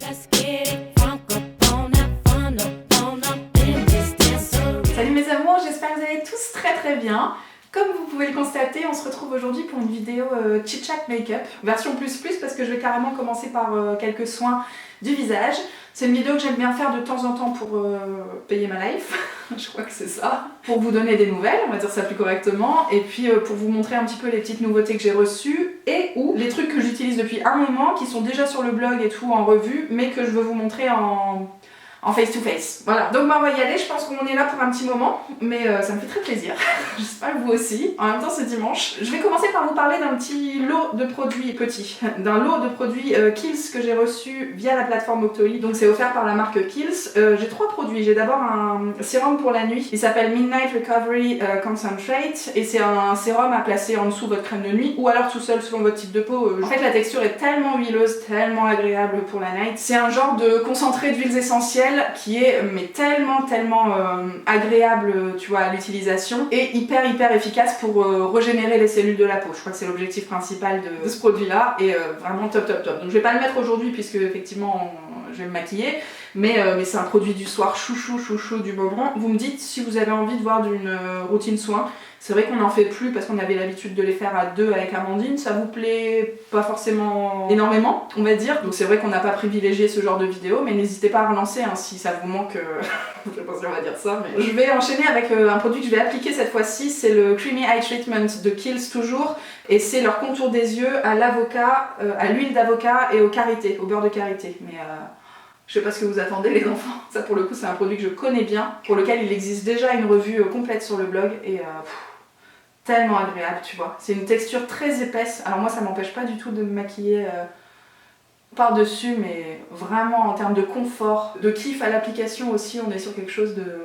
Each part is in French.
Salut mes amours, j'espère que vous allez tous très bien. Comme vous pouvez le constater, on se retrouve aujourd'hui pour une vidéo chit chat make-up, version plus parce que je vais carrément commencer par quelques soins du visage. C'est une vidéo que j'aime bien faire de temps en temps pour payer ma life, je crois que c'est ça. Pour vous donner des nouvelles, on va dire ça plus correctement, et puis pour vous montrer un petit peu les petites nouveautés que j'ai reçues et ou les trucs que j'utilise depuis un moment, qui sont déjà sur le blog et tout en revue, mais que je veux vous montrer en face to face. Voilà, donc bah, on va y aller, je pense qu'on est là pour un petit moment, mais ça me fait très plaisir. J'espère que vous aussi. En même temps c'est dimanche. Je vais commencer par vous parler d'un petit lot de produits d'un lot de produits Kiehl's que j'ai reçu via la plateforme Octoly. Donc c'est offert par la marque Kiehl's. J'ai trois produits. J'ai d'abord un sérum pour la nuit. Il s'appelle Midnight Recovery Concentrate et c'est un sérum à placer en dessous de votre crème de nuit ou alors tout seul selon votre type de peau. En fait la texture est tellement huileuse, tellement agréable pour la night. C'est un genre de concentré d'huiles essentielles qui est mais tellement agréable, tu vois, à l'utilisation et hyper efficace pour régénérer les cellules de la peau. Je crois que c'est l'objectif principal de ce produit là et vraiment top. Donc je vais pas le mettre aujourd'hui puisque effectivement je vais me maquiller, mais c'est un produit du soir chouchou du moment. Vous me dites si vous avez envie de voir d'une routine soin. C'est vrai qu'on n'en fait plus parce qu'on avait l'habitude de les faire à deux avec Amandine, ça vous plaît pas forcément énormément, on va dire. Donc c'est vrai qu'on n'a pas privilégié ce genre de vidéo, mais n'hésitez pas à relancer hein, si ça vous manque, je sais pas si on va dire ça, mais... Je vais enchaîner avec un produit que je vais appliquer cette fois-ci, c'est le Creamy Eye Treatment de Kiehl's toujours, et c'est leur contour des yeux à l'avocat, à l'huile d'avocat et au karité, au beurre de karité. Mais je sais pas ce que vous attendez les enfants, ça pour le coup c'est un produit que je connais bien, pour lequel il existe déjà une revue complète sur le blog, et tellement agréable, tu vois. C'est une texture très épaisse. Alors moi, ça m'empêche pas du tout de me maquiller par-dessus, mais vraiment en termes de confort, de kiff à l'application aussi, on est sur quelque chose de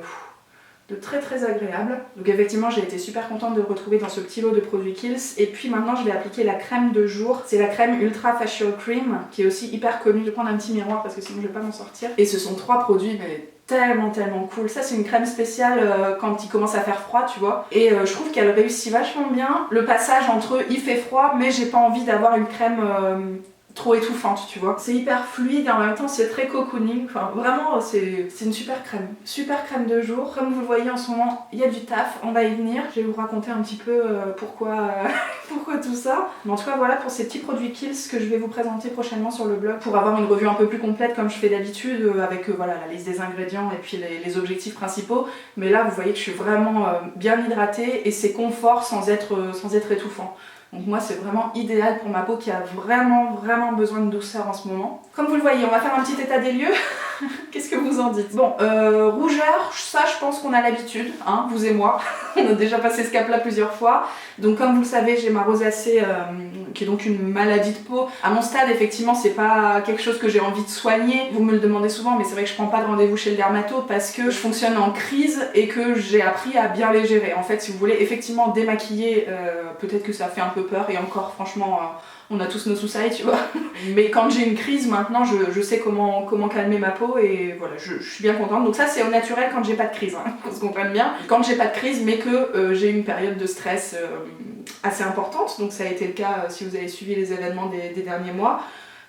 très agréable. Donc effectivement, j'ai été super contente de le retrouver dans ce petit lot de produits Kiehl's. Et puis maintenant, je vais appliquer la crème de jour. C'est la crème Ultra Facial Cream, qui est aussi hyper connue. Je vais prendre un petit miroir parce que sinon je vais pas m'en sortir. Et ce sont trois produits, mais tellement cool. Ça c'est une crème spéciale quand il commence à faire froid, tu vois. Et je trouve qu'elle réussit vachement bien le passage entre il fait froid mais j'ai pas envie d'avoir une crème trop étouffante, tu vois. C'est hyper fluide et en même temps c'est très cocooning. Enfin vraiment c'est une super crème de jour. Comme vous le voyez en ce moment, il y a du taf, on va y venir. Je vais vous raconter un petit peu pourquoi tout ça. Mais en tout cas voilà pour ces petits produits Kiehl's que je vais vous présenter prochainement sur le blog pour avoir une revue un peu plus complète comme je fais d'habitude avec voilà, la liste des ingrédients et puis les objectifs principaux. Mais là vous voyez que je suis vraiment bien hydratée et c'est confort sans être étouffant. Donc moi c'est vraiment idéal pour ma peau qui a vraiment besoin de douceur en ce moment. Comme vous le voyez, on va faire un petit état des lieux. Qu'est-ce que vous en dites? Bon, rougeur, ça je pense qu'on a l'habitude, hein, vous et moi. On a déjà passé ce cap-là plusieurs fois. Donc comme vous le savez, j'ai ma rosacée qui est donc une maladie de peau. À mon stade, effectivement, c'est pas quelque chose que j'ai envie de soigner. Vous me le demandez souvent, mais c'est vrai que je prends pas de rendez-vous chez le dermato parce que je fonctionne en crise et que j'ai appris à bien les gérer. En fait, si vous voulez effectivement démaquiller, peut-être que ça fait un peu peur et encore, franchement... on a tous nos soucis, tu vois. Mais quand j'ai une crise, maintenant, je sais comment calmer ma peau et voilà, je suis bien contente. Donc ça, c'est au naturel quand j'ai pas de crise, hein, qu'on se comprenne bien. Quand j'ai pas de crise, mais que j'ai une période de stress assez importante. Donc ça a été le cas si vous avez suivi les événements des derniers mois.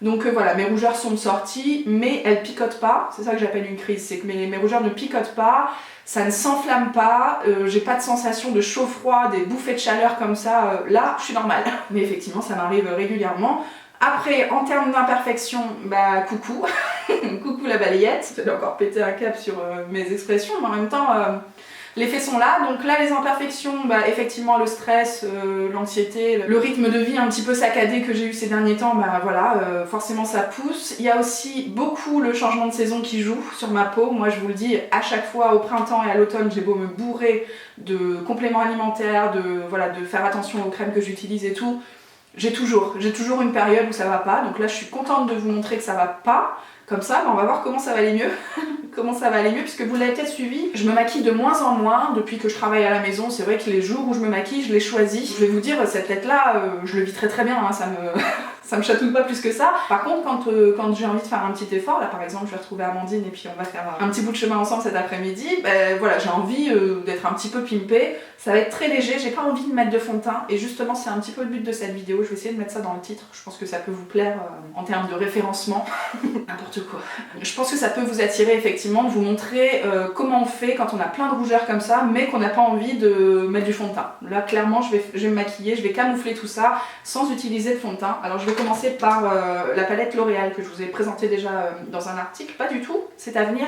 Donc voilà, mes rougeurs sont sorties, mais elles picotent pas. C'est ça que j'appelle une crise, c'est que mes rougeurs ne picotent pas. Ça ne s'enflamme pas, j'ai pas de sensation de chaud-froid, des bouffées de chaleur comme ça, là je suis normale. Mais effectivement ça m'arrive régulièrement. Après en termes d'imperfection, bah coucou, coucou la balayette. J'allais encore péter un cap sur mes expressions, mais en même temps les faits sont là. Donc là les imperfections, bah effectivement le stress, l'anxiété, le rythme de vie un petit peu saccadé que j'ai eu ces derniers temps, bah voilà, forcément ça pousse. Il y a aussi beaucoup le changement de saison qui joue sur ma peau. Moi je vous le dis, à chaque fois au printemps et à l'automne, j'ai beau me bourrer de compléments alimentaires, de faire attention aux crèmes que j'utilise et tout, j'ai toujours une période où ça va pas. Donc là je suis contente de vous montrer que ça va pas. Comme ça, bah on va voir comment ça va aller mieux. Comment ça va aller mieux, puisque vous l'avez peut-être suivi, je me maquille de moins en moins depuis que je travaille à la maison. C'est vrai que les jours où je me maquille, je les choisis. Je vais vous dire, cette tête-là, je le vis très bien, hein, ça me chatouille pas plus que ça. Par contre, quand j'ai envie de faire un petit effort, là par exemple, je vais retrouver Amandine et puis on va faire un petit bout de chemin ensemble cet après-midi, ben voilà, j'ai envie d'être un petit peu pimpée. Ça va être très léger, j'ai pas envie de mettre de fond de teint et justement c'est un petit peu le but de cette vidéo. Je vais essayer de mettre ça dans le titre, je pense que ça peut vous plaire en termes de référencement. N'importe quoi. Je pense que ça peut vous attirer effectivement de vous montrer comment on fait quand on a plein de rougeurs comme ça mais qu'on n'a pas envie de mettre du fond de teint. Là clairement je vais me maquiller, je vais camoufler tout ça sans utiliser de fond de teint. Alors je vais commencer par la palette L'Oréal que je vous ai présentée déjà dans un article. Pas du tout, c'est à venir.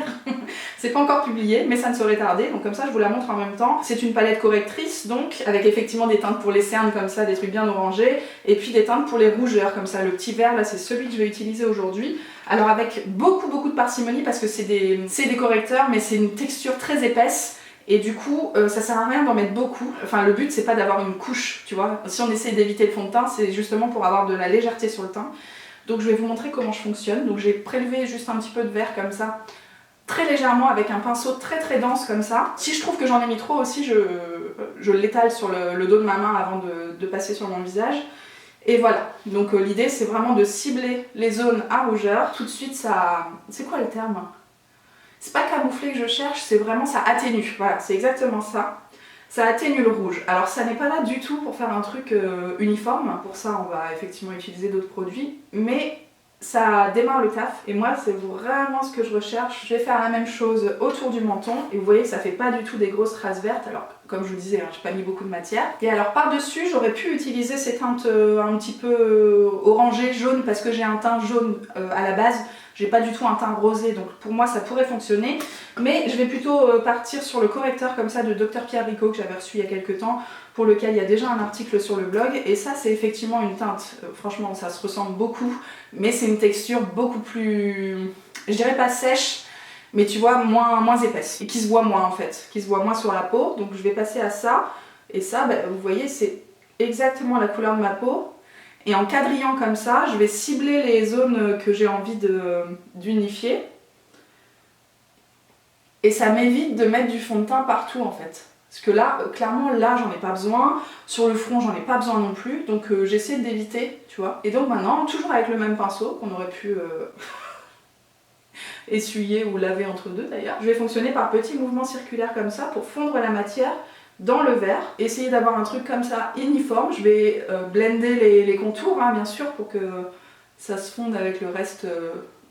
C'est pas encore publié mais ça ne saurait tarder, donc comme ça je vous la montre en même temps. C'est une palette correctrice donc avec effectivement des teintes pour les cernes comme ça, des trucs bien orangés et puis des teintes pour les rougeurs comme ça. Le petit vert là c'est celui que je vais utiliser aujourd'hui. Alors avec beaucoup de parcimonie parce que c'est des correcteurs mais c'est une texture très épaisse et du coup ça sert à rien d'en mettre beaucoup. Enfin le but c'est pas d'avoir une couche, tu vois. Si on essaie d'éviter le fond de teint c'est justement pour avoir de la légèreté sur le teint. Donc je vais vous montrer comment je fonctionne. Donc j'ai prélevé juste un petit peu de vert comme ça, très légèrement avec un pinceau très dense comme ça. Si je trouve que j'en ai mis trop aussi je l'étale sur le dos de ma main avant de passer sur mon visage. Et voilà, donc l'idée c'est vraiment de cibler les zones à rougeur. Tout de suite ça... c'est quoi le terme? C'est pas camoufler que je cherche, c'est vraiment ça atténue. Voilà, c'est exactement ça. Ça atténue le rouge. Alors ça n'est pas là du tout pour faire un truc uniforme. Pour ça on va effectivement utiliser d'autres produits. Mais ça démarre le taf et moi c'est vraiment ce que je recherche. Je vais faire la même chose autour du menton et vous voyez que ça fait pas du tout des grosses traces vertes. Alors comme je vous disais, hein, j'ai pas mis beaucoup de matière. Et alors par dessus j'aurais pu utiliser ces teintes un petit peu orangées, jaunes parce que j'ai un teint jaune à la base. J'ai pas du tout un teint rosé donc pour moi ça pourrait fonctionner. Mais je vais plutôt partir sur le correcteur comme ça de Dr Pierre Bricaud que j'avais reçu il y a quelques temps, pour lequel il y a déjà un article sur le blog. Et ça c'est effectivement une teinte, franchement ça se ressemble beaucoup, mais c'est une texture beaucoup plus, je dirais pas sèche, mais tu vois moins épaisse, et qui se voit moins en fait, qui se voit moins sur la peau. Donc je vais passer à ça, et ça bah, vous voyez c'est exactement la couleur de ma peau. Et en quadrillant comme ça, je vais cibler les zones que j'ai envie d'unifier. Et ça m'évite de mettre du fond de teint partout en fait. Parce que là, clairement, là j'en ai pas besoin. Sur le front, j'en ai pas besoin non plus. Donc j'essaie d'éviter, tu vois. Et donc maintenant, toujours avec le même pinceau qu'on aurait pu essuyer ou laver entre deux d'ailleurs, je vais fonctionner par petits mouvements circulaires comme ça pour fondre la matière dans le vert, essayer d'avoir un truc comme ça uniforme. Je vais blender les contours hein, bien sûr pour que ça se fonde avec le reste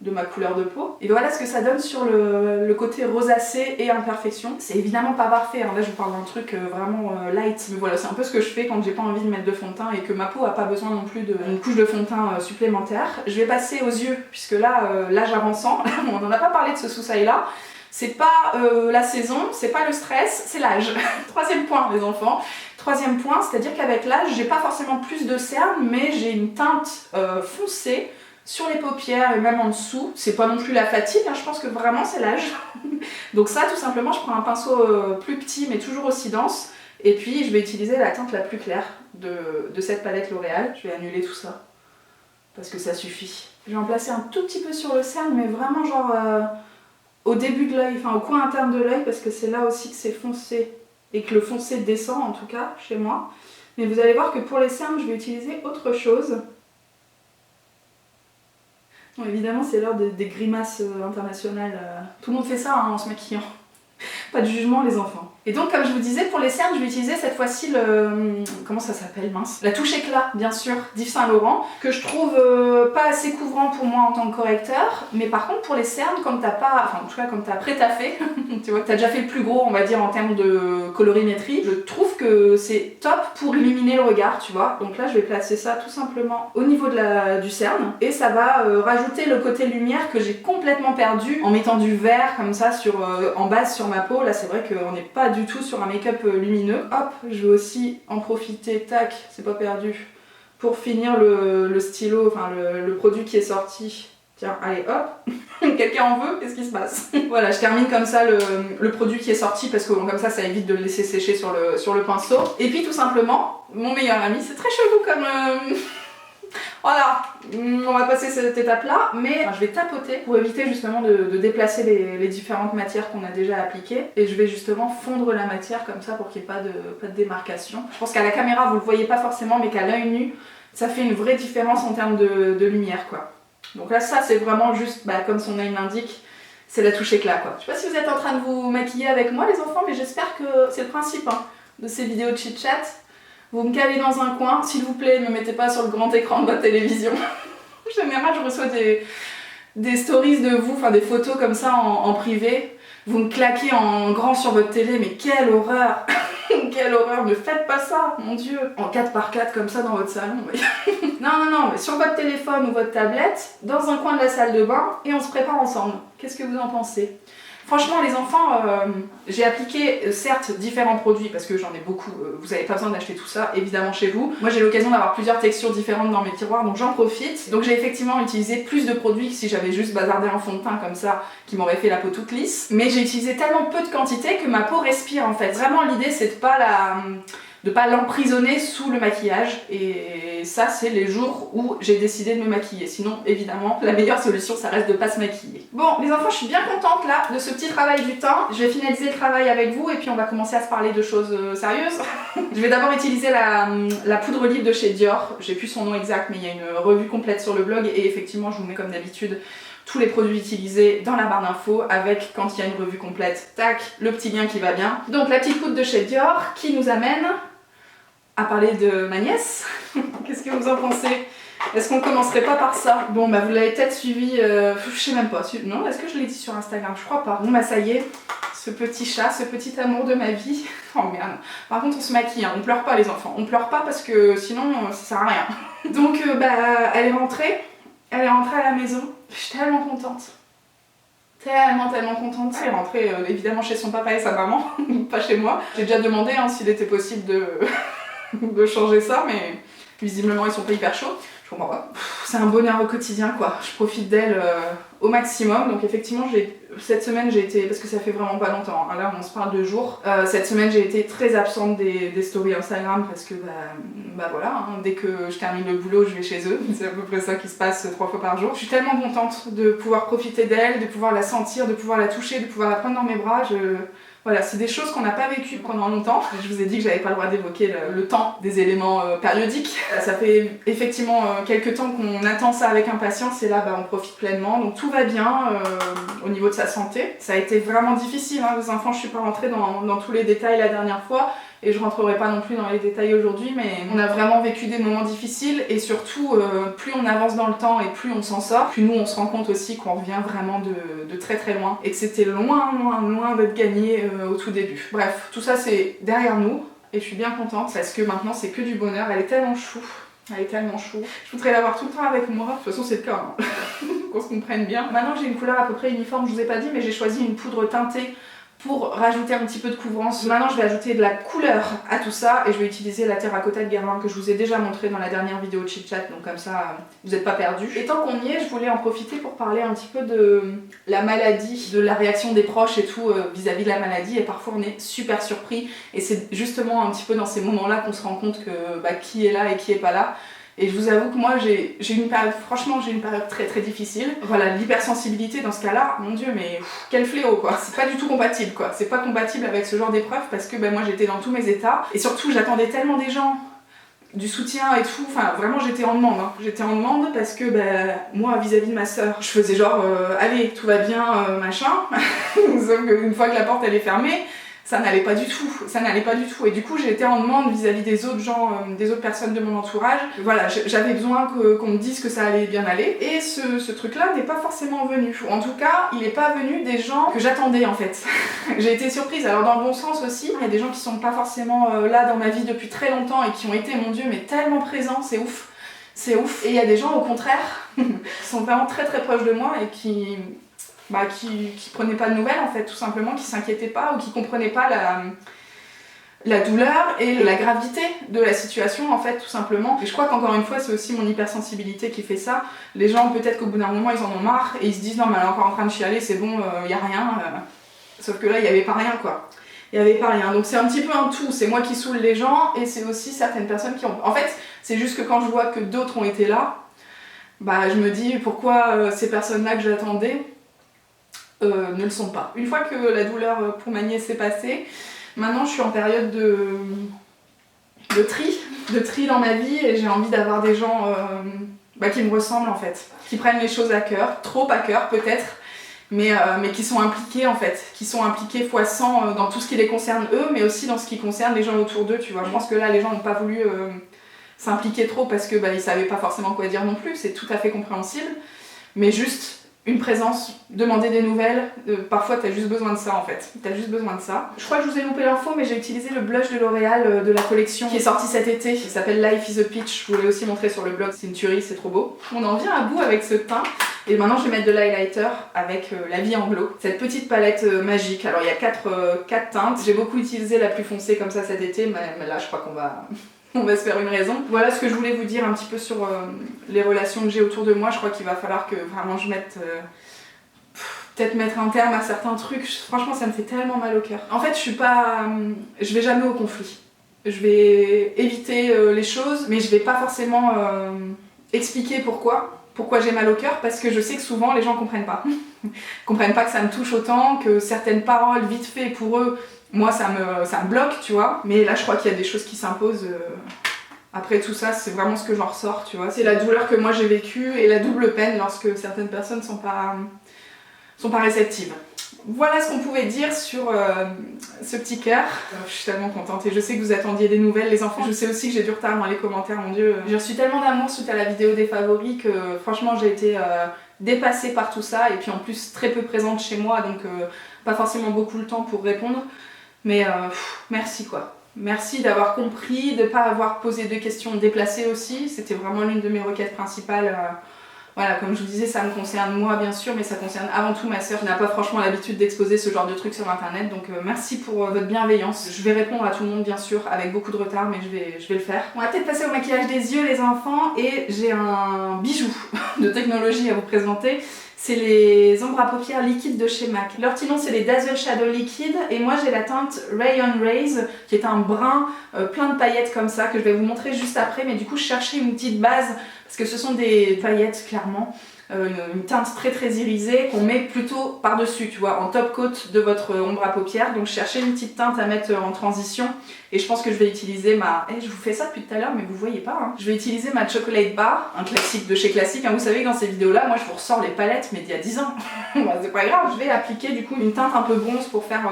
de ma couleur de peau. Et voilà ce que ça donne sur le côté rosacé et imperfection. C'est évidemment pas parfait, hein. Là je vous parle d'un truc vraiment light, mais voilà c'est un peu ce que je fais quand j'ai pas envie de mettre de fond de teint et que ma peau a pas besoin non plus d'une couche de fond de teint supplémentaire. Je vais passer aux yeux, puisque là l'âge avançant, on n'en a pas parlé de ce sous-sail là. C'est pas la saison, c'est pas le stress, c'est l'âge. Troisième point les enfants. Troisième point, c'est-à-dire qu'avec l'âge, j'ai pas forcément plus de cernes, mais j'ai une teinte foncée sur les paupières et même en dessous. C'est pas non plus la fatigue, hein, je pense que vraiment c'est l'âge. Donc ça, tout simplement, je prends un pinceau plus petit, mais toujours aussi dense. Et puis, je vais utiliser la teinte la plus claire de cette palette L'Oréal. Je vais annuler tout ça, parce que ça suffit. Je vais en placer un tout petit peu sur le cerne, mais vraiment genre... au début de l'œil, enfin au coin interne de l'œil, parce que c'est là aussi que c'est foncé et que le foncé descend en tout cas chez moi. Mais vous allez voir que pour les cernes je vais utiliser autre chose. Bon, évidemment c'est l'heure des grimaces internationales, tout le monde fait ça hein, en se maquillant. Pas de jugement les enfants. Et donc comme je vous disais, pour les cernes, je vais utiliser cette fois-ci le... comment ça s'appelle, mince? La touche éclat, bien sûr, d'Yves Saint Laurent, que je trouve pas assez couvrant pour moi en tant que correcteur. Mais par contre pour les cernes, comme t'as pas... enfin en tout cas comme t'as pré-taffé, tu vois, t'as déjà fait le plus gros on va dire en termes de colorimétrie, je trouve que c'est top pour illuminer le regard, tu vois. Donc là je vais placer ça tout simplement au niveau du cerne. Et ça va rajouter le côté lumière que j'ai complètement perdu en mettant du vert comme ça en base sur ma peau. Là c'est vrai qu'on n'est pas du tout sur un make-up lumineux. Hop, je vais aussi en profiter, tac, c'est pas perdu, pour finir le stylo, enfin le produit qui est sorti. Tiens, allez hop, quelqu'un en veut, qu'est-ce qui se passe? Voilà, je termine comme ça le produit qui est sorti parce que bon, comme ça évite de le laisser sécher sur le pinceau. Et puis tout simplement, mon meilleur ami, c'est très chelou comme... Voilà, on va passer cette étape-là, mais je vais tapoter pour éviter justement de déplacer les différentes matières qu'on a déjà appliquées. Et je vais justement fondre la matière comme ça pour qu'il n'y ait pas de démarcation. Je pense qu'à la caméra, vous ne le voyez pas forcément, mais qu'à l'œil nu, ça fait une vraie différence en termes de lumière quoi. Donc là ça c'est vraiment juste, comme son nom l'indique, c'est la touche éclat quoi. Je sais pas si vous êtes en train de vous maquiller avec moi les enfants, mais j'espère que c'est le principe de ces vidéos de chit-chat. Vous me calez dans un coin, s'il vous plaît, ne me mettez pas sur le grand écran de votre télévision. En général, je reçois des stories de vous, enfin des photos comme ça en privé. Vous me claquez en grand sur votre télé, mais quelle horreur! Quelle horreur, ne faites pas ça, mon Dieu! En 4x4 comme ça dans votre salon. Non, mais sur votre téléphone ou votre tablette, dans un coin de la salle de bain, et on se prépare ensemble. Qu'est-ce que vous en pensez? Franchement les enfants, j'ai appliqué certes différents produits parce que j'en ai beaucoup, vous n'avez pas besoin d'acheter tout ça évidemment chez vous. Moi j'ai l'occasion d'avoir plusieurs textures différentes dans mes tiroirs donc j'en profite. Donc j'ai effectivement utilisé plus de produits que si j'avais juste bazardé un fond de teint comme ça qui m'aurait fait la peau toute lisse. Mais j'ai utilisé tellement peu de quantité que ma peau respire en fait. Vraiment l'idée c'est de pas l'emprisonner sous le maquillage et ça c'est les jours où j'ai décidé de me maquiller. Sinon évidemment la meilleure solution ça reste de pas se maquiller. Bon les enfants je suis bien contente là de ce petit travail du teint. Je vais finaliser le travail avec vous et puis on va commencer à se parler de choses sérieuses. Je vais d'abord utiliser la poudre libre de chez Dior. J'ai plus son nom exact mais il y a une revue complète sur le blog et effectivement je vous mets comme d'habitude tous les produits utilisés dans la barre d'infos avec quand il y a une revue complète, tac, le petit lien qui va bien. Donc la petite poudre de chez Dior qui nous amène à parler de ma nièce. Qu'est-ce que vous en pensez? Est-ce qu'on commencerait pas par ça? Bon vous l'avez peut-être suivi, je sais même pas, non, est-ce que je l'ai dit sur Instagram? Je crois pas. Bon ça y est, ce petit chat, ce petit amour de ma vie. Oh merde. Par contre on se maquille, on pleure pas les enfants, on pleure pas parce que sinon ça sert à rien. Donc elle est rentrée à la maison, je suis tellement contente. Tellement contente. Elle est rentrée évidemment chez son papa et sa maman, pas chez moi. J'ai déjà demandé s'il était possible de changer ça, mais visiblement ils sont pas hyper chauds. Je comprends pas. C'est un bonheur au quotidien quoi. Je profite d'elle au maximum. Donc effectivement cette semaine j'ai été, parce que ça fait vraiment pas longtemps, là on se parle de jours. Cette semaine j'ai été très absente des stories Instagram parce que voilà, dès que je termine le boulot je vais chez eux. C'est à peu près ça qui se passe 3 fois par jour. Je suis tellement contente de pouvoir profiter d'elle, de pouvoir la sentir, de pouvoir la toucher, de pouvoir la prendre dans mes bras. Voilà, c'est des choses qu'on n'a pas vécues pendant longtemps. Je vous ai dit que j'avais pas le droit d'évoquer le temps des éléments périodiques. Ça fait effectivement quelques temps qu'on attend ça avec impatience et là on profite pleinement. Donc tout va bien au niveau de sa santé. Ça a été vraiment difficile, les enfants, je suis pas rentrée dans tous les détails la dernière fois. Et je rentrerai pas non plus dans les détails aujourd'hui, mais on a vraiment vécu des moments difficiles et surtout plus on avance dans le temps et plus on s'en sort, plus nous on se rend compte aussi qu'on revient vraiment de très loin et que c'était loin d'être gagné au tout début. Bref, tout ça c'est derrière nous et je suis bien contente parce que maintenant c'est que du bonheur, elle est tellement chou. Elle est tellement chou. Je voudrais l'avoir tout le temps avec moi. De toute façon, c'est le cas. Qu'on se comprenne bien. Maintenant, j'ai une couleur à peu près uniforme, je vous ai pas dit, mais j'ai choisi une poudre teintée pour rajouter un petit peu de couvrance. Maintenant je vais ajouter de la couleur à tout ça et je vais utiliser la terracotta de Guerlain que je vous ai déjà montré dans la dernière vidéo de chit chat, donc comme ça vous n'êtes pas perdus. Et tant qu'on y est, je voulais en profiter pour parler un petit peu de la maladie, de la réaction des proches et tout vis-à-vis de la maladie, et parfois on est super surpris et c'est justement un petit peu dans ces moments là qu'on se rend compte que qui est là et qui est pas là. Et je vous avoue que moi j'ai une période, franchement j'ai une période très difficile. Voilà, l'hypersensibilité dans ce cas-là, mon dieu mais quel fléau quoi. C'est pas du tout compatible quoi. C'est pas compatible avec ce genre d'épreuve parce que moi j'étais dans tous mes états. Et surtout j'attendais tellement des gens, du soutien et tout, enfin vraiment j'étais en demande. J'étais en demande parce que moi vis-à-vis de ma soeur, je faisais genre allez tout va bien machin. Sauf qu'une fois que la porte elle est fermée, ça n'allait pas du tout, et du coup j'étais en demande vis-à-vis des autres gens, des autres personnes de mon entourage. Voilà, j'avais besoin qu'on me dise que ça allait bien aller, et ce truc-là n'est pas forcément venu, ou en tout cas il n'est pas venu des gens que j'attendais en fait. J'ai été surprise, alors dans le bon sens aussi, il y a des gens qui sont pas forcément là dans ma vie depuis très longtemps et qui ont été, mon dieu, mais tellement présents, c'est ouf. C'est ouf. Et il y a des gens au contraire, qui sont vraiment très proches de moi et qui prenaient pas de nouvelles en fait, tout simplement, qui s'inquiétaient pas ou qui comprenaient pas la douleur et la gravité de la situation en fait, tout simplement. Et je crois qu'encore une fois c'est aussi mon hypersensibilité qui fait ça. Les gens peut-être qu'au bout d'un moment ils en ont marre et ils se disent non mais elle est encore en train de chialer, c'est bon, y a rien. Sauf que là il y avait pas rien quoi. Il y avait pas rien. Donc c'est un petit peu un tout, c'est moi qui saoule les gens et c'est aussi certaines personnes qui ont... En fait c'est juste que quand je vois que d'autres ont été là, je me dis pourquoi ces personnes-là que j'attendais ne le sont pas. Une fois que la douleur pour ma nièce est passée, maintenant je suis en période de de tri dans ma vie et j'ai envie d'avoir des gens qui me ressemblent en fait, qui prennent les choses à cœur, trop à cœur peut-être, mais qui sont impliqués en fait, qui sont impliqués fois 100 dans tout ce qui les concerne eux, mais aussi dans ce qui concerne les gens autour d'eux, tu vois. Je pense que là les gens n'ont pas voulu s'impliquer trop parce que ils savaient pas forcément quoi dire non plus, c'est tout à fait compréhensible, mais juste une présence, demander des nouvelles, parfois t'as juste besoin de ça en fait, t'as juste besoin de ça. Je crois que je vous ai loupé l'info mais j'ai utilisé le blush de L'Oréal de la collection qui est sortie cet été, qui s'appelle Life is a Peach, je vous l'ai aussi montré sur le blog, c'est une tuerie, c'est trop beau. On en vient à bout avec ce teint et maintenant je vais mettre de l'highlighter avec La Vie en Glow, cette petite palette magique. Alors il y a 4 teintes, j'ai beaucoup utilisé la plus foncée comme ça cet été, mais là je crois qu'on va... On va se faire une raison. Voilà ce que je voulais vous dire un petit peu sur les relations que j'ai autour de moi. Je crois qu'il va falloir que vraiment je mette... peut-être mettre un terme à certains trucs. Franchement, ça me fait tellement mal au cœur. En fait, je vais jamais au conflit. Je vais éviter les choses, mais je vais pas forcément expliquer pourquoi j'ai mal au cœur, parce que je sais que souvent les gens comprennent pas. Comprennent pas que ça me touche autant, que certaines paroles vite fait pour eux, moi ça me bloque, tu vois. Mais là je crois qu'il y a des choses qui s'imposent. Après tout ça, c'est vraiment ce que j'en ressors, tu vois. C'est la douleur que moi j'ai vécue et la double peine lorsque certaines personnes sont pas réceptives. Voilà ce qu'on pouvait dire sur ce petit cœur. Je suis tellement contente et je sais que vous attendiez des nouvelles les enfants. Je sais aussi que j'ai du retard dans les commentaires, mon dieu. J'ai reçu tellement d'amour suite à la vidéo des favoris que franchement j'ai été dépassée par tout ça et puis en plus très peu présente chez moi donc pas forcément beaucoup le temps pour répondre. Mais merci quoi. Merci d'avoir compris, de ne pas avoir posé de questions déplacées aussi. C'était vraiment l'une de mes requêtes principales. Voilà, comme je vous disais, ça me concerne moi bien sûr, mais ça concerne avant tout ma soeur qui n'a pas franchement l'habitude d'exposer ce genre de trucs sur internet. Donc merci pour votre bienveillance. Je vais répondre à tout le monde bien sûr, avec beaucoup de retard, mais je vais le faire. On va peut-être passer au maquillage des yeux les enfants, et j'ai un bijou de technologie à vous présenter. C'est les ombres à paupières liquides de chez MAC. Leur petit nom c'est les Dazzle Shadow Liquid et moi j'ai la teinte Ray on Rays qui est un brun plein de paillettes comme ça que je vais vous montrer juste après, mais du coup je cherchais une petite base parce que ce sont des paillettes clairement, une teinte très très irisée qu'on met plutôt par dessus, tu vois, en top coat de votre ombre à paupières. Donc je cherchais une petite teinte à mettre en transition et je pense que je vais utiliser ma... je vous fais ça depuis tout à l'heure mais vous voyez pas hein. Je vais utiliser ma Chocolate Bar, un classique de chez Classique hein. Vous savez que dans ces vidéos là moi je vous ressors les palettes mais d'il y a 10 ans. C'est pas grave, je vais appliquer du coup une teinte un peu bronze pour faire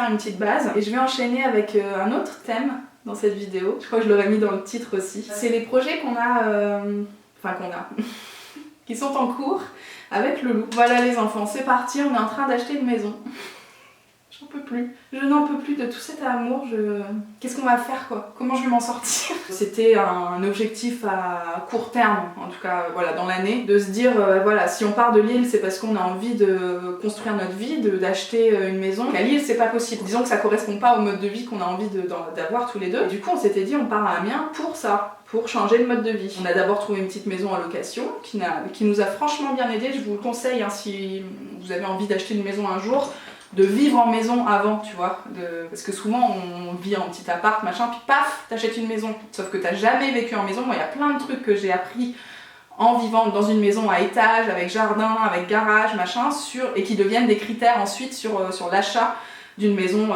une petite base et je vais enchaîner avec un autre thème dans cette vidéo. Je crois que je l'aurais mis dans le titre aussi. C'est les projets qu'on a... qui sont en cours avec le loup. Voilà les enfants, c'est parti, on est en train d'acheter une maison. J'en peux plus. Je n'en peux plus de tout cet amour. Qu'est-ce qu'on va faire quoi? Comment je vais m'en sortir? C'était un objectif à court terme, en tout cas voilà, dans l'année, de se dire voilà, si on part de Lille c'est parce qu'on a envie de construire notre vie, d'acheter une maison. À Lille c'est pas possible. Disons que ça correspond pas au mode de vie qu'on a envie d'avoir tous les deux. Et du coup on s'était dit on part à Amiens pour ça. Pour changer de mode de vie. On a d'abord trouvé une petite maison en location qui nous a franchement bien aidé. Je vous le conseille hein, si vous avez envie d'acheter une maison un jour, de vivre en maison avant, tu vois. Parce que souvent on vit en petit appart, machin, puis paf, t'achètes une maison. Sauf que t'as jamais vécu en maison. Moi, il y a plein de trucs que j'ai appris en vivant dans une maison à étage, avec jardin, avec garage, machin, et qui deviennent des critères ensuite sur l'achat d'une maison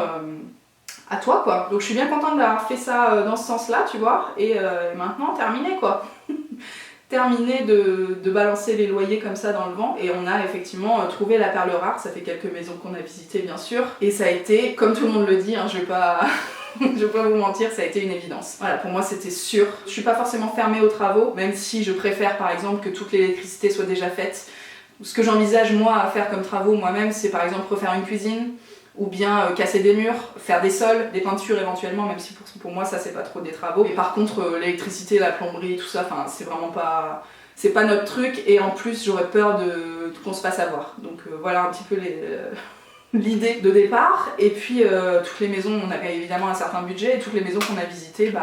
à toi quoi. Donc je suis bien contente d'avoir fait ça dans ce sens là tu vois, et maintenant terminé quoi. Terminé de balancer les loyers comme ça dans le vent, et on a effectivement trouvé la perle rare. Ça fait quelques maisons qu'on a visitées bien sûr, et ça a été, comme tout le monde le dit, hein, je vais pas vous mentir, ça a été une évidence. Voilà, pour moi c'était sûr. Je suis pas forcément fermée aux travaux, même si je préfère par exemple que toute l'électricité soit déjà faite. Ce que j'envisage moi à faire comme travaux moi-même, c'est par exemple refaire une cuisine, ou bien casser des murs, faire des sols, des peintures éventuellement, même si pour moi ça c'est pas trop des travaux. Et par contre l'électricité, la plomberie, tout ça, c'est vraiment pas... c'est pas notre truc, et en plus j'aurais peur qu'on se fasse avoir. Donc voilà un petit peu l'idée de départ. Et puis toutes les maisons, on avait évidemment un certain budget, et toutes les maisons qu'on a visitées,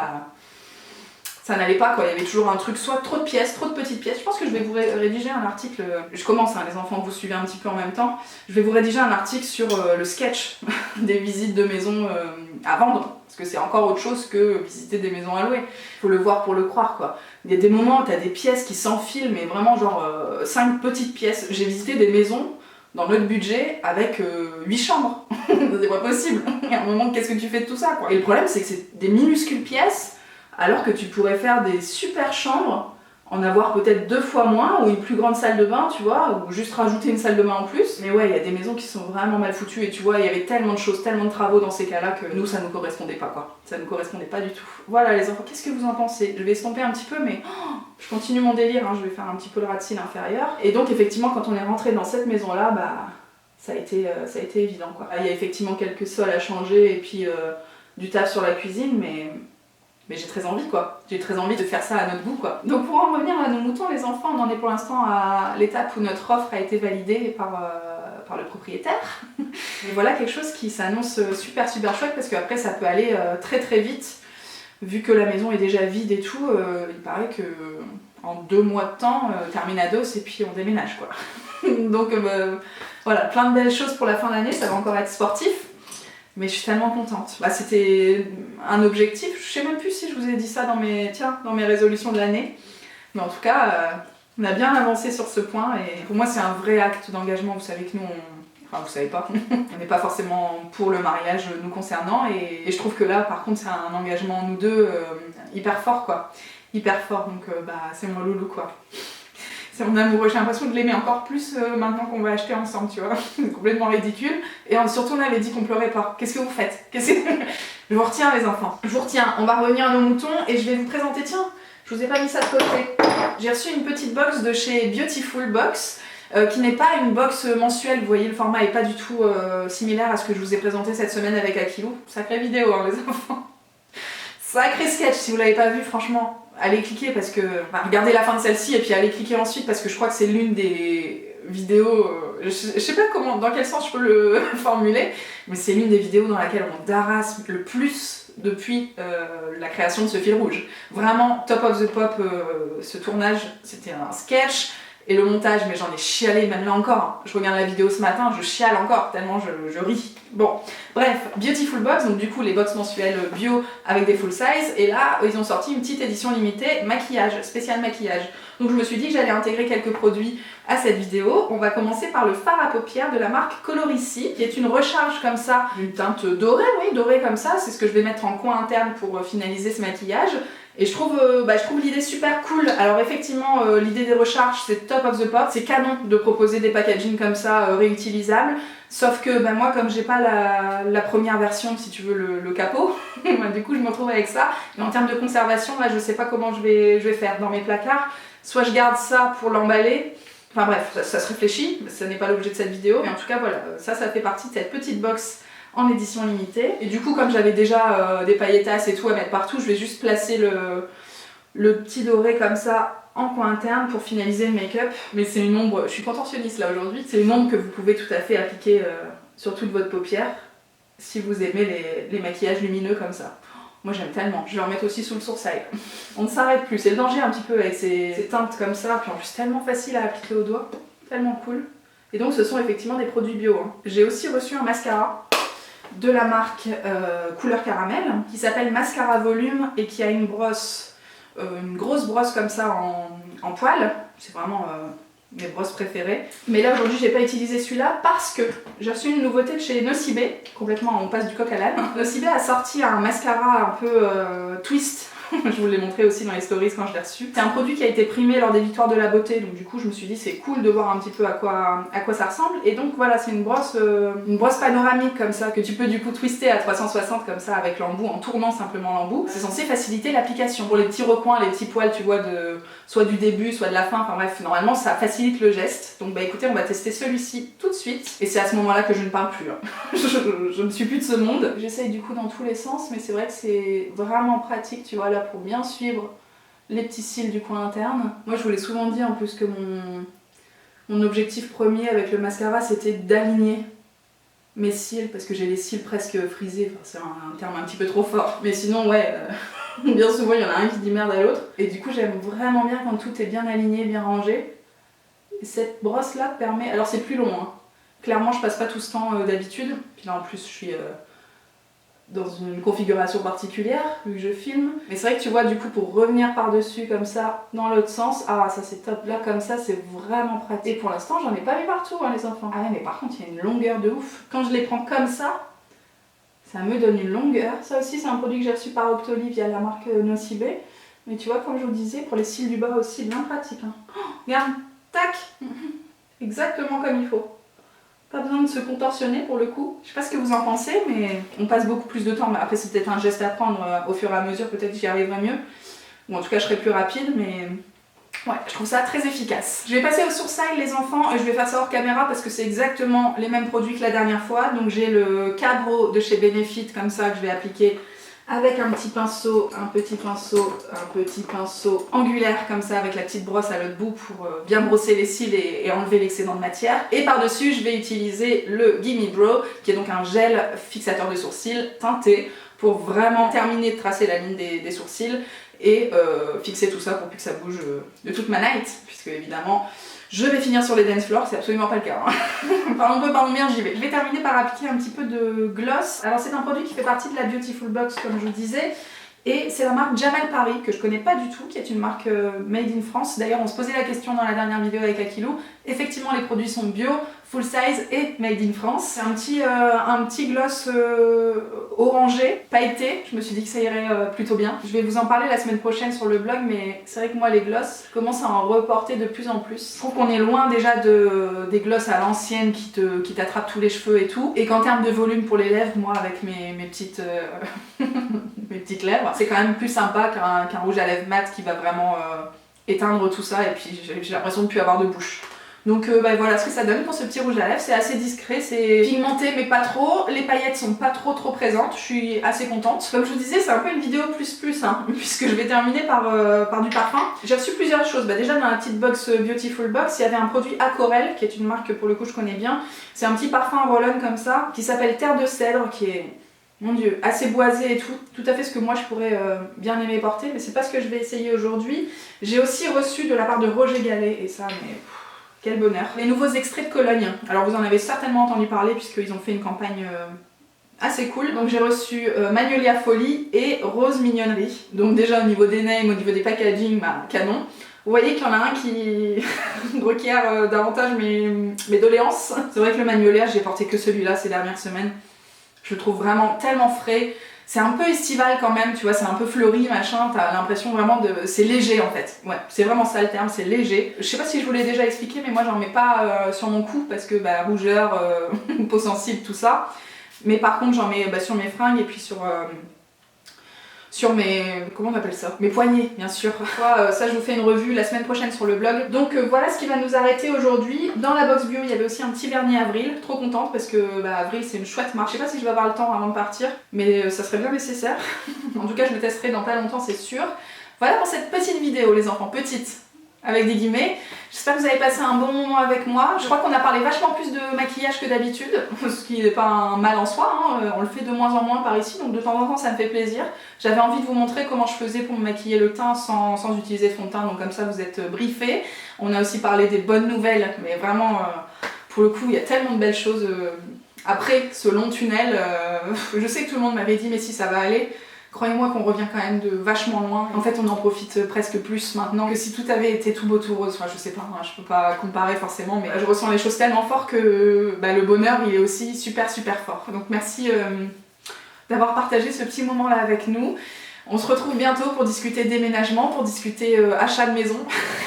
ça n'allait pas quoi, il y avait toujours un truc, soit trop de pièces, trop de petites pièces. Je pense que je vais vous rédiger un article, je commence hein, les enfants, vous suivez un petit peu en même temps, je vais vous rédiger un article sur le sketch des visites de maisons à vendre, parce que c'est encore autre chose que visiter des maisons à louer. Faut le voir pour le croire quoi. Il y a des moments où t'as des pièces qui s'enfilent, mais vraiment genre 5 petites pièces. J'ai visité des maisons dans notre budget avec 8 chambres, c'est pas possible. Il y a un moment, qu'est-ce que tu fais de tout ça quoi? Et le problème c'est que c'est des minuscules pièces, alors que tu pourrais faire des super chambres, en avoir peut-être 2 fois moins, ou une plus grande salle de bain, tu vois, ou juste rajouter une salle de bain en plus. Mais ouais, il y a des maisons qui sont vraiment mal foutues, et tu vois, il y avait tellement de choses, tellement de travaux dans ces cas-là que nous, ça nous correspondait pas, quoi. Ça nous correspondait pas du tout. Voilà les enfants, qu'est-ce que vous en pensez? Je vais estomper un petit peu, mais je continue mon délire, hein, je vais faire un petit peu le ras de cils inférieur. Et donc effectivement, quand on est rentré dans cette maison-là, bah, ça a été évident, quoi. Il y a effectivement quelques sols à changer, et puis du taf sur la cuisine, mais j'ai très envie, quoi. J'ai très envie de faire ça à notre goût, quoi. Donc pour en revenir à nos moutons, les enfants, on en est pour l'instant à l'étape où notre offre a été validée par le propriétaire. Et voilà quelque chose qui s'annonce super chouette, parce qu'après ça peut aller très vite. Vu que la maison est déjà vide et tout, il paraît que en 2 mois de temps, terminados, et puis on déménage, quoi. Donc voilà, plein de belles choses pour la fin d'année, ça va encore être sportif. Mais je suis tellement contente. Bah, c'était un objectif, je sais même plus si je vous ai dit ça dans mes résolutions de l'année. Mais en tout cas, on a bien avancé sur ce point et pour moi c'est un vrai acte d'engagement. Vous savez que nous, enfin vous savez pas, on n'est pas forcément pour le mariage nous concernant et je trouve que là par contre c'est un engagement nous deux hyper fort, quoi. Hyper fort, donc bah, c'est mon loulou, quoi. C'est mon amoureux, j'ai l'impression de l'aimer encore plus maintenant qu'on va acheter ensemble, tu vois. C'est complètement ridicule. Et surtout on avait dit qu'on pleurait pas. Qu'est-ce que vous faites? Je vous retiens les enfants. Je vous retiens, on va revenir à nos moutons et je vais vous présenter, tiens, je vous ai pas mis ça de côté. J'ai reçu une petite box de chez Beautiful Box, qui n'est pas une box mensuelle, vous voyez le format est pas du tout similaire à ce que je vous ai présenté cette semaine avec Akilou. Sacrée vidéo hein les enfants. Sacré sketch, si vous l'avez pas vu franchement. Allez cliquer parce que... Enfin, regardez la fin de celle-ci et puis allez cliquer ensuite parce que je crois que c'est l'une des vidéos... je sais pas dans quel sens je peux le formuler, mais c'est l'une des vidéos dans laquelle on darasse le plus depuis la création de ce fil rouge. Vraiment, top of the pop, ce tournage, c'était un sketch. Et le montage, mais j'en ai chialé, même là encore. Je regarde la vidéo ce matin, je chiale encore, tellement je ris. Bon, bref, Beautiful Box, donc du coup les box mensuelles bio avec des full size. Et là, ils ont sorti une petite édition limitée maquillage, spécial maquillage. Donc je me suis dit que j'allais intégrer quelques produits à cette vidéo. On va commencer par le fard à paupières de la marque Colorici, qui est une recharge comme ça, une teinte dorée, oui, dorée comme ça. C'est ce que je vais mettre en coin interne pour finaliser ce maquillage. Et je trouve l'idée super cool. Alors effectivement, l'idée des recharges, c'est top of the pop. C'est canon de proposer des packaging comme ça, réutilisables. Sauf que moi, comme j'ai pas la première version, si tu veux, le capot, du coup je me retrouve avec ça. Et en termes de conservation, là je sais pas comment je vais faire dans mes placards. Soit je garde ça pour l'emballer. Enfin bref, ça se réfléchit, ça n'est pas l'objet de cette vidéo. Mais en tout cas voilà, ça fait partie de cette petite box en édition limitée. Et du coup, comme j'avais déjà des pailletasses et tout à mettre partout, je vais juste placer le petit doré comme ça en coin interne pour finaliser le make-up. Mais c'est une ombre, je suis contentionniste là aujourd'hui, c'est une ombre que vous pouvez tout à fait appliquer sur toute votre paupière si vous aimez les maquillages lumineux comme ça. Moi j'aime tellement, je vais en mettre aussi sous le sourcil. On ne s'arrête plus, c'est le danger un petit peu avec ces teintes comme ça, puis en plus tellement facile à appliquer au doigt, tellement cool. Et donc ce sont effectivement des produits bio. Hein. J'ai aussi reçu un mascara de la marque Couleur Caramel qui s'appelle Mascara Volume et qui a une brosse, une grosse brosse comme ça en poil. C'est vraiment mes brosses préférées. Mais là aujourd'hui j'ai pas utilisé celui-là parce que j'ai reçu une nouveauté de chez Nocibé. Complètement on passe du coq à l'âne. Nocibé a sorti un mascara un peu twist. Je vous l'ai montré aussi dans les stories quand je l'ai reçu. C'est un produit qui a été primé lors des victoires de la beauté, donc du coup je me suis dit c'est cool de voir un petit peu à quoi ça ressemble. Et donc voilà, c'est une brosse panoramique comme ça, que tu peux du coup twister à 360 comme ça avec l'embout, en tournant simplement l'embout. C'est censé faciliter l'application. Pour les petits recoins, les petits poils, tu vois, soit du début, soit de la fin, enfin bref, normalement ça facilite le geste. Donc bah écoutez, on va tester celui-ci tout de suite. Et c'est à ce moment-là que je ne parle plus. Hein. je ne suis plus de ce monde. J'essaye du coup dans tous les sens, mais c'est vrai que c'est vraiment pratique, tu vois, là pour bien suivre les petits cils du coin interne. Moi je vous l'ai souvent dit en plus que mon objectif premier avec le mascara c'était d'aligner mes cils parce que j'ai les cils presque frisés, enfin, c'est un terme un petit peu trop fort. Mais sinon ouais, bien souvent il y en a un qui dit merde à l'autre. Et du coup j'aime vraiment bien quand tout est bien aligné, bien rangé. Et cette brosse là permet, alors c'est plus long hein. Clairement je passe pas tout ce temps d'habitude. Puis là en plus je suis dans une configuration particulière vu que je filme. Mais c'est vrai que tu vois du coup pour revenir par dessus comme ça dans l'autre sens, ah ça c'est top, là comme ça c'est vraiment pratique. Et pour l'instant j'en ai pas mis partout hein, les enfants. Ah ouais mais par contre il y a une longueur de ouf. Quand je les prends comme ça Ça me donne une longueur. Ça aussi, c'est un produit que j'ai reçu par Octoly via la marque Nocibé. Mais tu vois, comme je vous disais, pour les cils du bas aussi, bien pratique. Hein. Oh, regarde, tac, exactement comme il faut. Pas besoin de se contorsionner pour le coup. Je sais pas ce que vous en pensez, mais on passe beaucoup plus de temps. Après, c'est peut-être un geste à prendre au fur et à mesure. Peut-être que j'y arriverai mieux. Ou en tout cas, je serai plus rapide, mais... Ouais, je trouve ça très efficace. Je vais passer au sourcils les enfants et je vais faire ça hors caméra parce que c'est exactement les mêmes produits que la dernière fois. Donc j'ai le Cabro de chez Benefit comme ça que je vais appliquer avec un petit pinceau, un petit pinceau angulaire comme ça avec la petite brosse à l'autre bout pour bien brosser les cils et enlever l'excédent de matière. Et par-dessus, je vais utiliser le Gimme Brow qui est donc un gel fixateur de sourcils teinté pour vraiment terminer de tracer la ligne des sourcils et fixer tout ça pour plus que ça bouge de toute ma night, puisque évidemment je vais finir sur les dance floors, c'est absolument pas le cas. Hein. Parlons peu, parlons bien, j'y vais. Je vais terminer par appliquer un petit peu de gloss. Alors c'est un produit qui fait partie de la Beautiful Box comme je vous disais, et c'est la marque Jamal Paris que je connais pas du tout, qui est une marque made in France. D'ailleurs on se posait la question dans la dernière vidéo avec Akilou. Effectivement les produits sont bio, full size et made in France. C'est un petit gloss orangé, pailleté. Je me suis dit que ça irait plutôt bien. Je vais vous en parler la semaine prochaine sur le blog, mais c'est vrai que moi les gloss commencent à en reporter de plus en plus. Je trouve qu'on est loin déjà des gloss à l'ancienne qui t'attrapent tous les cheveux et tout. Et qu'en termes de volume pour les lèvres, moi avec mes petites mes petites lèvres, c'est quand même plus sympa qu'un rouge à lèvres mat qui va vraiment éteindre tout ça, et puis j'ai l'impression de ne plus avoir de bouche. Donc bah, voilà ce que ça donne pour ce petit rouge à lèvres, c'est assez discret, c'est pigmenté mais pas trop, les paillettes sont pas trop présentes, je suis assez contente. Comme je vous disais, c'est un peu une vidéo plus hein, puisque je vais terminer par du parfum. J'ai reçu plusieurs choses, bah, déjà dans la petite box Beautiful Box, il y avait un produit Aquarelle, qui est une marque que pour le coup je connais bien. C'est un petit parfum roll-on comme ça, qui s'appelle Terre de Cèdre, qui est... Mon dieu, assez boisé et tout à fait ce que moi je pourrais bien aimer porter, mais c'est pas ce que je vais essayer aujourd'hui. J'ai aussi reçu de la part de Roger Gallet, et ça, mais quel bonheur. Les nouveaux extraits de Cologne. Alors vous en avez certainement entendu parler puisqu'ils ont fait une campagne assez cool. Donc j'ai reçu Magnolia Folie et Rose Mignonnerie. Donc déjà au niveau des names, au niveau des packaging, bah, canon. Vous voyez qu'il y en a un qui requiert davantage mes doléances. C'est vrai que le Magnolia, j'ai porté que celui-là ces dernières semaines. Je le trouve vraiment tellement frais. C'est un peu estival quand même, tu vois, c'est un peu fleuri, machin, t'as l'impression vraiment de... C'est léger en fait, ouais, c'est vraiment ça le terme, c'est léger. Je sais pas si je vous l'ai déjà expliqué, mais moi j'en mets pas sur mon cou parce que bah, rougeur, peau sensible, tout ça. Mais par contre j'en mets sur mes fringues et puis sur mes... comment on appelle ça? Mes poignets, bien sûr. Ça, je vous fais une revue la semaine prochaine sur le blog. Donc voilà ce qui va nous arrêter aujourd'hui. Dans la box bio, il y avait aussi un petit vernis Avril. Trop contente parce que bah, Avril, c'est une chouette marque. Je sais pas si je vais avoir le temps avant de partir, mais ça serait bien nécessaire. En tout cas, je le testerai dans pas longtemps, c'est sûr. Voilà pour cette petite vidéo, les enfants. Petite, avec des guillemets. J'espère que vous avez passé un bon moment avec moi. Je crois qu'on a parlé vachement plus de maquillage que d'habitude, ce qui n'est pas un mal en soi, hein. On le fait de moins en moins par ici, donc de temps en temps ça me fait plaisir. J'avais envie de vous montrer comment je faisais pour me maquiller le teint sans utiliser de fond de teint, donc comme ça vous êtes briefés. On a aussi parlé des bonnes nouvelles, mais vraiment, pour le coup, il y a tellement de belles choses après ce long tunnel. Je sais que tout le monde m'avait dit, mais si ça va aller. Croyez-moi qu'on revient quand même de vachement loin. En fait, on en profite presque plus maintenant que si tout avait été tout beau tout rose. Enfin, je sais pas, hein, je peux pas comparer forcément, mais je ressens les choses tellement fort que bah, le bonheur, il est aussi super fort. Donc merci d'avoir partagé ce petit moment-là avec nous. On se retrouve bientôt pour discuter déménagement, pour discuter achat de maison,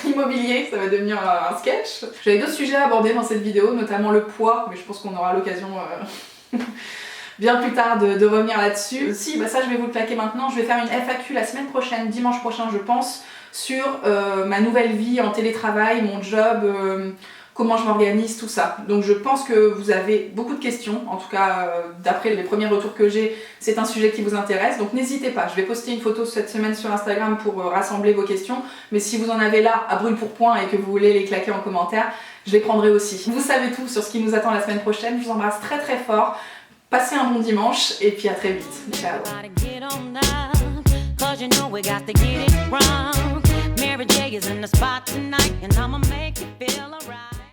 immobilier, ça va devenir un sketch. J'avais d'autres sujets à aborder dans cette vidéo, notamment le poids, mais je pense qu'on aura l'occasion... bien plus tard de revenir là-dessus. Si, bah ça je vais vous le claquer maintenant, je vais faire une FAQ la semaine prochaine, dimanche prochain je pense, sur ma nouvelle vie en télétravail, mon job, comment je m'organise, tout ça. Donc je pense que vous avez beaucoup de questions, en tout cas d'après les premiers retours que j'ai, c'est un sujet qui vous intéresse, donc n'hésitez pas, je vais poster une photo cette semaine sur Instagram pour rassembler vos questions, mais si vous en avez là à brûle pour point et que vous voulez les claquer en commentaire, je les prendrai aussi. Vous savez tout sur ce qui nous attend la semaine prochaine, je vous embrasse très fort. Passez un bon dimanche et puis à très vite. Ciao. Cause you know we got to get it wrong. Mary J is in the spot tonight and I'm a man.